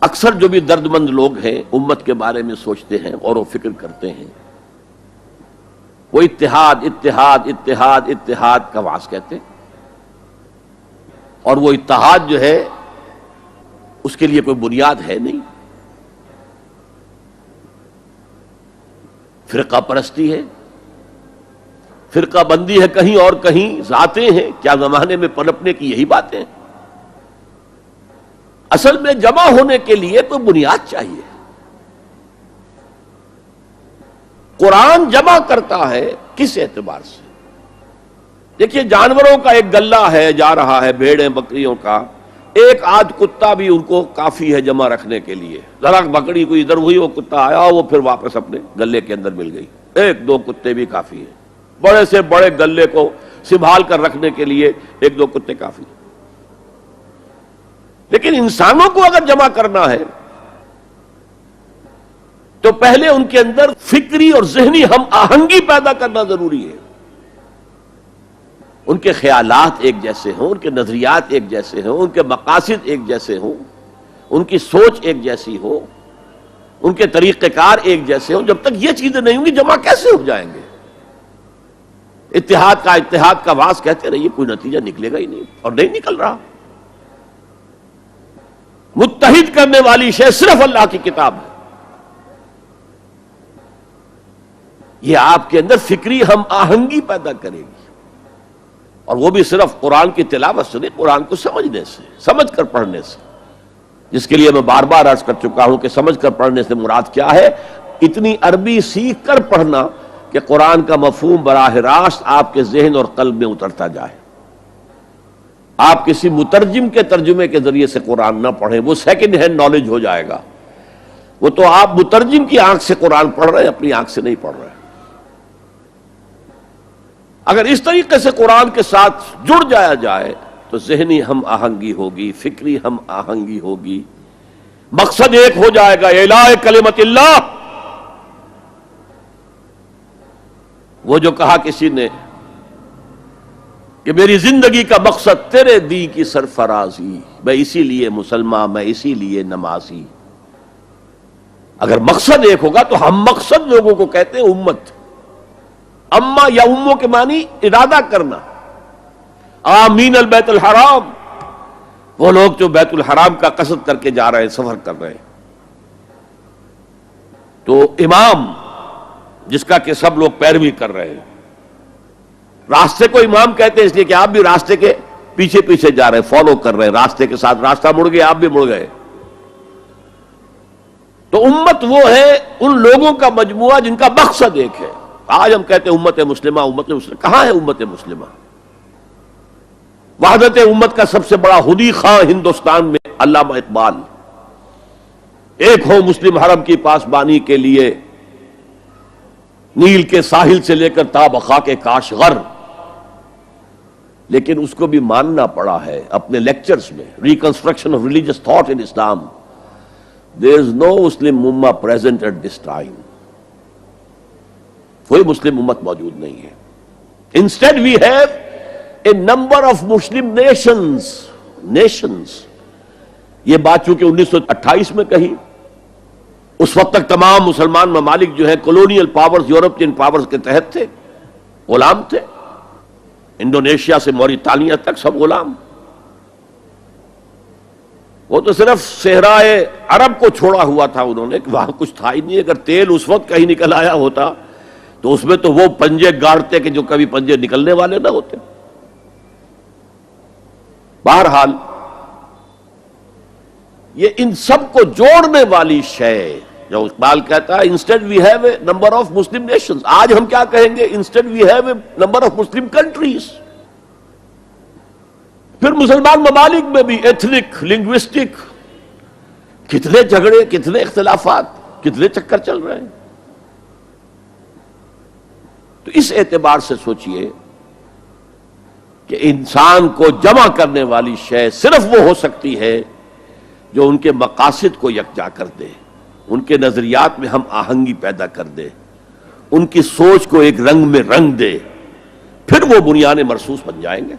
اکثر جو بھی درد مند لوگ ہیں امت کے بارے میں سوچتے ہیں، غور و فکر کرتے ہیں، وہ اتحاد اتحاد اتحاد اتحاد کا واعظ کہتے ہیں، اور وہ اتحاد جو ہے اس کے لیے کوئی بنیاد ہے نہیں، فرقہ پرستی ہے، فرقہ بندی ہے، کہیں اور کہیں ذاتیں ہیں، کیا زمانے میں پنپنے کی یہی باتیں ہیں؟ اصل میں جمع ہونے کے لیے کوئی بنیاد چاہیے۔ قرآن جمع کرتا ہے کس اعتبار سے؟ دیکھیے، جانوروں کا ایک گلہ ہے جا رہا ہے، بھیڑیں بکریوں کا، ایک آدھ کتا بھی ان کو کافی ہے جمع رکھنے کے لیے، ذرا بکری کوئی ادھر ہوئی، وہ کتا آیا، وہ پھر واپس اپنے گلے کے اندر مل گئی، ایک دو کتے بھی کافی ہیں، بڑے سے بڑے گلے کو سنبھال کر رکھنے کے لیے ایک دو کتے کافی ہیں۔ لیکن انسانوں کو اگر جمع کرنا ہے تو پہلے ان کے اندر فکری اور ذہنی ہم آہنگی پیدا کرنا ضروری ہے، ان کے خیالات ایک جیسے ہوں، ان کے نظریات ایک جیسے ہوں، ان کے مقاصد ایک جیسے ہوں، ان کی سوچ ایک جیسی ہو، ان کے طریقہ کار ایک جیسے ہوں۔ جب تک یہ چیزیں نہیں ہوں گی جمع کیسے ہو جائیں گے؟ اتحاد کا واعظ کہتے رہیے، کوئی نتیجہ نکلے گا ہی نہیں، اور نہیں نکل رہا۔ متحد کرنے والی شے صرف اللہ کی کتاب ہے، یہ آپ کے اندر فکری ہم آہنگی پیدا کرے گی، اور وہ بھی صرف قرآن کی تلاوت سے نہیں، قرآن کو سمجھنے سے، سمجھ کر پڑھنے سے، جس کے لیے میں بار بار عرض کر چکا ہوں کہ سمجھ کر پڑھنے سے مراد کیا ہے؟ اتنی عربی سیکھ کر پڑھنا کہ قرآن کا مفہوم براہ راست آپ کے ذہن اور قلب میں اترتا جائے۔ آپ کسی مترجم کے ترجمے کے ذریعے سے قرآن نہ پڑھیں، وہ سیکنڈ ہینڈ نالج ہو جائے گا، وہ تو آپ مترجم کی آنکھ سے قرآن پڑھ رہے ہیں، اپنی آنکھ سے نہیں پڑھ رہے ہیں۔ اگر اس طریقے سے قرآن کے ساتھ جڑ جایا جائے تو ذہنی ہم آہنگی ہوگی، فکری ہم آہنگی ہوگی، مقصد ایک ہو جائے گا، اعلاء کلمت اللہ۔ وہ جو کہا کسی نے کہ میری زندگی کا مقصد تیرے دی کی سرفرازی، میں اسی لیے مسلمان، میں اسی لیے نمازی۔ اگر مقصد ایک ہوگا تو ہم مقصد لوگوں کو کہتے ہیں امت۔ اما یا اموں کے معنی ارادہ کرنا، آمین البیت الحرام، وہ لوگ جو بیت الحرام کا قصد کر کے جا رہے ہیں، سفر کر رہے ہیں۔ تو امام جس کا کہ سب لوگ پیروی کر رہے ہیں، راستے کو امام کہتے ہیں اس لیے کہ آپ بھی راستے کے پیچھے پیچھے جا رہے ہیں، فالو کر رہے ہیں راستے کے ساتھ، راستہ مڑ گیا آپ بھی مڑ گئے۔ تو امت وہ ہے ان لوگوں کا مجموعہ جن کا مقصد ایک ہے۔ آج ہم کہتے ہیں امت مسلمہ، امت مسلمہ، کہاں ہے امت مسلمہ؟ وحدت امت کا سب سے بڑا خودی خواہ ہندوستان میں علامہ اقبال، ایک ہو مسلم حرم کی پاسبانی کے لیے، نیل کے ساحل سے لے کر تا بخاک کاشغر، لیکن اس کو بھی ماننا پڑا ہے اپنے لیکچرز میں، reconstruction of religious thought in Islam, there is no Muslim Ummah present at this time، کوئی مسلم امت موجود نہیں ہے۔ Instead we have a number of Muslim nations۔ یہ بات چونکہ 1928 میں کہی، اس وقت تک تمام مسلمان ممالک جو ہے کولونیل پاورز، یورپین پاورز کے تحت تھے، غلام تھے، انڈونیشیا سے موریتانیہ تک سب غلام۔ وہ تو صرف صحرائے عرب کو چھوڑا ہوا تھا انہوں نے، کہ وہاں کچھ تھا ہی نہیں۔ اگر تیل اس وقت کہیں نکل آیا ہوتا تو اس میں تو وہ پنجے گاڑتے کہ جو کبھی پنجے نکلنے والے نہ ہوتے۔ بہرحال یہ ان سب کو جوڑنے والی شے جو اقبال کہتا ہے instead we have a number of Muslim nations, آج ہم کیا کہیں گے؟ Instead we have a number of Muslim countries. پھر مسلمان ممالک میں بھی ایتھنک، لنگوسٹک، کتنے جھگڑے، کتنے اختلافات، کتنے چکر چل رہے ہیں۔ تو اس اعتبار سے سوچئے کہ انسان کو جمع کرنے والی شے صرف وہ ہو سکتی ہے جو ان کے مقاصد کو یکجا کر دے، ان کے نظریات میں ہم آہنگی پیدا کر دے، ان کی سوچ کو ایک رنگ میں رنگ دے، پھر وہ بنیان مرصوص بن جائیں گے۔